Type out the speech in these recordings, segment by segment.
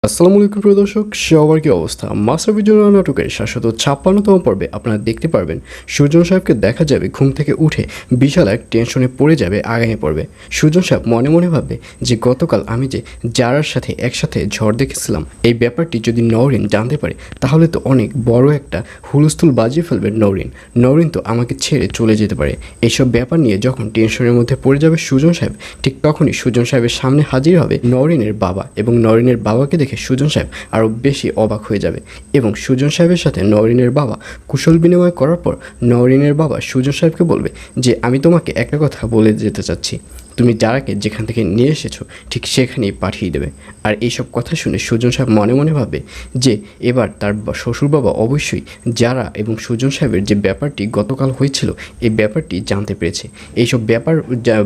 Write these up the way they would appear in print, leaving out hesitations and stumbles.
আসসালামু আলাইকুম প্রিয় দর্শক, সবার কি অবস্থা? মাশরাফে নাটকের ৭৫৬তম পর্বে আপনারা দেখতে পারবেন সুজন সাহেবকে দেখা যাবে ঘুম থেকে উঠে বিশাল এক টেনশনে পড়ে যাবে আগামী পর্বে। সুজন সাহেব মনে মনে ভাববে যে গতকাল আমি যে জারার সাথে একসাথে ঝড় দেখেছিলাম, এই ব্যাপারটি যদি নওরিন জানতে পারে তাহলে তো অনেক বড় একটা হুলস্থুল বাজিয়ে ফেলবে নওরিন। নওরিন তো আমাকে ছেড়ে চলে যেতে পারে। এইসব ব্যাপার নিয়ে যখন টেনশনের মধ্যে পড়ে যাবে সুজন সাহেব, ঠিক তখনই সুজন সাহেবের সামনে হাজির হবে নওরিনের বাবা, এবং নওরিনের বাবাকে দেখে সুজন সাহেব আরও বেশি অবাক হয়ে যাবে। এবং সুজন সাহেবের সাথে নওরিনের বাবা কুশল বিনিময় করার পর নওরিনের বাবা সুজন সাহেবকে বলবে যে আমি তোমাকে একটা কথা বলে যেতে চাচ্ছি, তুমি যারাকে যেখান থেকে নিয়ে এসেছো ঠিক সেখানেই পাঠিয়ে দেবে। আর এইসব কথা শুনে সুজন সাহেব মনে মনে ভাবে যে এবার তার শ্বশুর বাবা অবশ্যই যারা এবং সুজন সাহেবের যে ব্যাপারটি গতকাল হয়েছিল এই ব্যাপারটি জানতে পেরেছে। এইসব ব্যাপার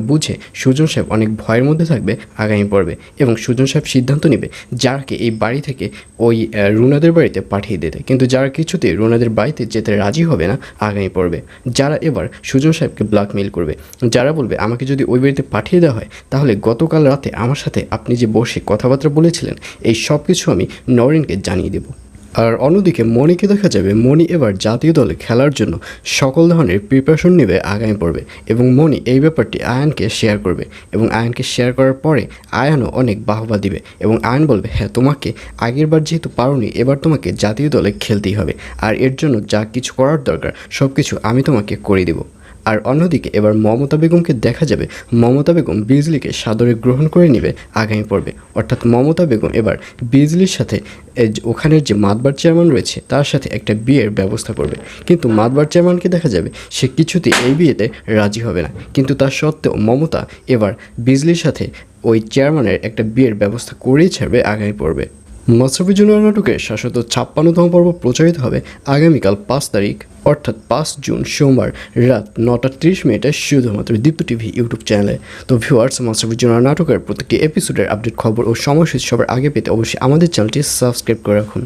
বুঝে সুজন সাহেব অনেক ভয়ের মধ্যে থাকবে আগামী পর্বে, এবং সুজন সাহেব সিদ্ধান্ত নেবে যারাকে এই বাড়ি থেকে ওই রুনাদের বাড়িতে পাঠিয়ে দিতে। কিন্তু যারা কিছুতেই রুনাদের বাড়িতে যেতে রাজি হবে না আগামী পর্বে। যারা এবার সুজন সাহেবকে ব্ল্যাকমেইল করবে, যারা বলবে আমাকে যদি ওই বাড়িতে পাঠিয়ে দেওয়া হয় তাহলে গতকাল রাতে আমার সাথে আপনি যে বসে কথাবার্তা বলেছিলেন এই সব কিছু আমি নওরিনকে জানিয়ে দেব। আর অন্যদিকে মণিকে দেখা যাবে মণি এবার জাতীয় দলে খেলার জন্য সকল ধরনের প্রিপারেশন নেবে আগামী পর্বে, এবং মণি এই ব্যাপারটি আয়ানকে শেয়ার করবে, এবং আয়ানকে শেয়ার করার পরে আয়ানও অনেক বাহবা দিবে, এবং আয়ান বলবে হ্যাঁ তোমাকে আগের বার যেহেতু পারোনি এবার তোমাকে জাতীয় দলে খেলতেই হবে, আর এর জন্য যা কিছু করার দরকার সব কিছু আমি তোমাকে করে দেবো। আর অন্যদিকে এবার মমতা বেগমকে দেখা যাবে মমতা বেগম বিজলিকে সাদরে গ্রহণ করে নেবে আগামী পর্বে। অর্থাৎ মমতা বেগম এবার বিজলির সাথে ওখানের যে মাতবার চেয়ারম্যান রয়েছে তার সাথে একটা বিয়ের ব্যবস্থা করবে। কিন্তু মাতবার চেয়ারম্যানকে দেখা যাবে সে কিছুতেই এই বিয়েতে রাজি হবে না, কিন্তু তার সত্ত্বেও মমতা এবার বিজলির সাথে ওই চেয়ারম্যানের একটা বিয়ের ব্যবস্থা করেই ছাড়বে আগামী পর্বে। মাশরাফি নাটকের ৭৫৬তম পর্ব প্রচারিত হবে আগামীকাল ৫ তারিখ অর্থাৎ ৫ জুন সোমবার রাত ৯টা ৩০ শুধুমাত্র দীপ্ত টিভি ইউটিউব চ্যানেলে। তো ভিউয়ার্স, মাশরাফি নাটকের প্রত্যেকটি এপিসোডের আপডেট খবর ও সময়সূচি সবার আগে পেতে অবশ্যই আমাদের চ্যানেলটি সাবস্ক্রাইব করে রাখুন।